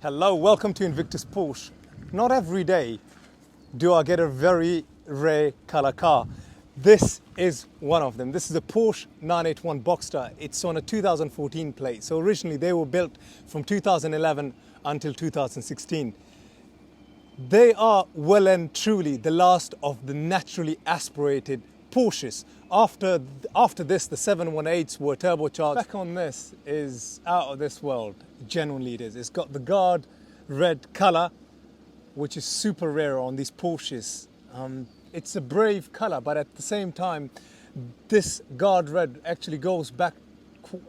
Hello, welcome to Invictus Porsche. Not every day do I get a very rare color car. This is one of them. This is a Porsche 981 Boxster. It's on a 2014 plate. So originally they were built from 2011 until 2016. They are well and truly the last of the naturally aspirated Porsches. After this, the 718s were turbocharged. Back on this is out of this world. Genuinely it is. It's got the guard red color, which is super rare on these Porsches. It's a brave color, but at the same time, this guard red actually goes back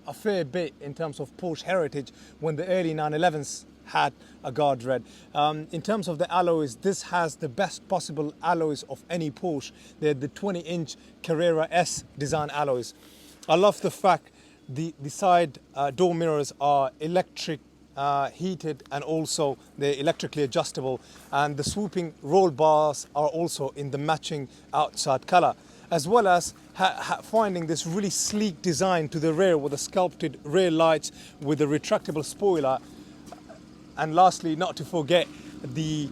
a fair bit in terms of Porsche heritage when the early 911s had a guard red. In terms of the alloys, this has the best possible alloys of any Porsche. They're the 20-inch Carrera S design alloys. I love the fact the side door mirrors are electric heated, and also they're electrically adjustable, and the swooping roll bars are also in the matching outside color, as well as finding this really sleek design to the rear with the sculpted rear lights with a retractable spoiler. And lastly, not to forget the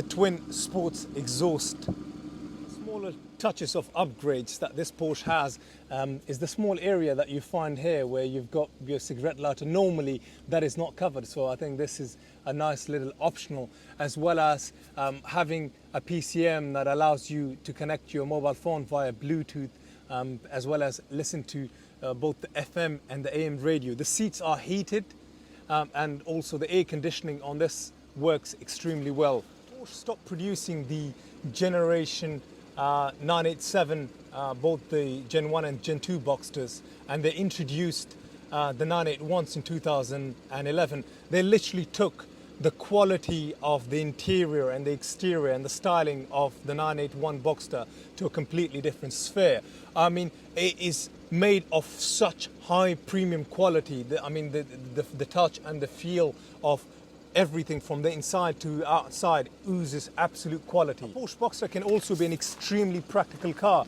twin sports exhaust. Smaller touches of upgrades that this Porsche has is the small area that you find here where you've got your cigarette lighter. Normally that is not covered, so I think this is a nice little optional, as well as having a PCM that allows you to connect your mobile phone via Bluetooth, as well as listen to both the FM and the AM radio. The seats are heated. And also the air conditioning on this works extremely well. Porsche stopped producing the generation 987, both the Gen 1 and Gen 2 Boxsters, and they introduced the 981s in 2011. They literally took the quality of the interior and the exterior and the styling of the 981 Boxster to a completely different sphere. I mean, it is made of such high premium quality. The touch and the feel of everything from the inside to outside oozes absolute quality. A Porsche Boxster can also be an extremely practical car.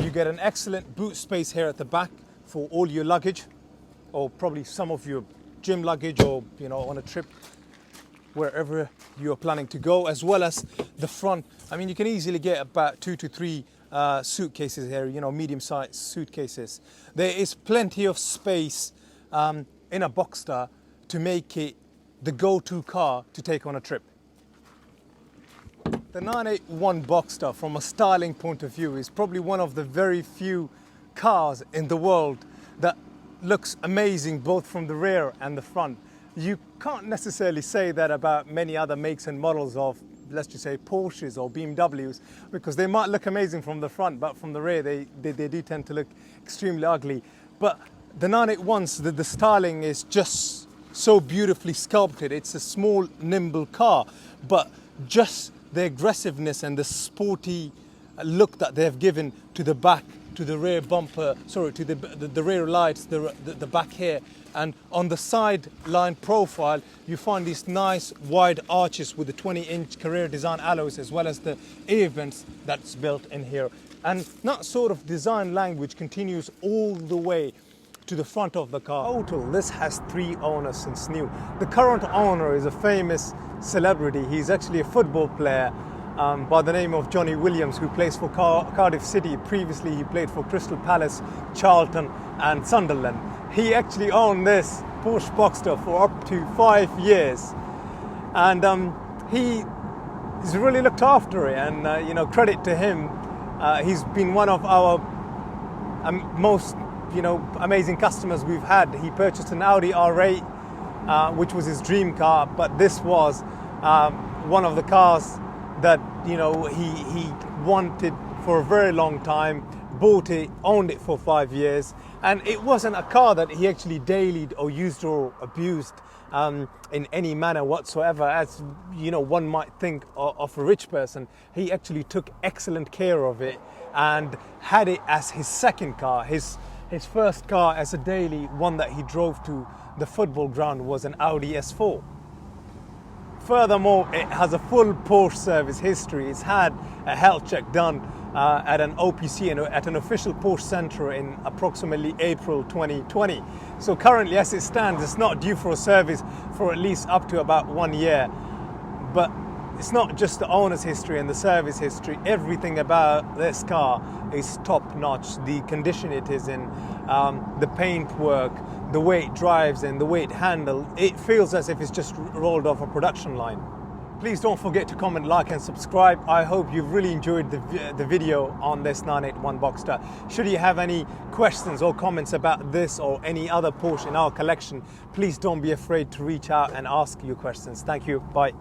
You get an excellent boot space here at the back for all your luggage, or probably some of your gym luggage, or on a trip wherever you're planning to go, as well as the front. I mean, you can easily get about 2 to 3 suitcases here, medium-sized suitcases. There is plenty of space in a Boxster to make it the go-to car to take on a trip. The 981 Boxster, from a styling point of view, is probably one of the very few cars in the world that looks amazing both from the rear and the front. You can't necessarily say that about many other makes and models of, let's just say, Porsches or BMWs, because they might look amazing from the front, but from the rear they do tend to look extremely ugly. But the 981s, the styling is just so beautifully sculpted. It's a small, nimble car, but just the aggressiveness and the sporty look that they've given to the back, to the rear bumper, to the rear lights, the back here, and on the side line profile you find these nice wide arches with the 20-inch Carrera design alloys, as well as the air vents that's built in here. And that sort of design language continues all the way to the front of the car. Total, this has 3 owners since new. The current owner is a famous celebrity. He's actually a football player by the name of Johnny Williams, who plays for Cardiff City. Previously he played for Crystal Palace, Charlton and Sunderland. He actually owned this Porsche Boxster for up to 5 years, and he's really looked after it, and credit to him. He's been one of our most amazing customers we've had. He purchased an Audi R8, which was his dream car, but this was one of the cars that he wanted for a very long time. Bought it, owned it for 5 years, and it wasn't a car that he actually dailied or used or abused in any manner whatsoever, as one might think of a rich person. He actually took excellent care of it and had it as his second car. His first car as a daily, one that he drove to the football ground, was an Audi S4. Furthermore, it has a full Porsche service history. It's had a health check done at an OPC and at an official Porsche Center in approximately April 2020. So currently, as it stands, it's not due for a service for at least up to about 1 year. But it's not just the owner's history and the service history. Everything about this car is top notch. The condition it is in, the paint work, the way it drives and the way it handles, it feels as if it's just rolled off a production line. Please don't forget to comment, like and subscribe. I hope you've really enjoyed the video on this 981 Boxster. Should you have any questions or comments about this or any other Porsche in our collection, please don't be afraid to reach out and ask your questions. Thank you. Bye.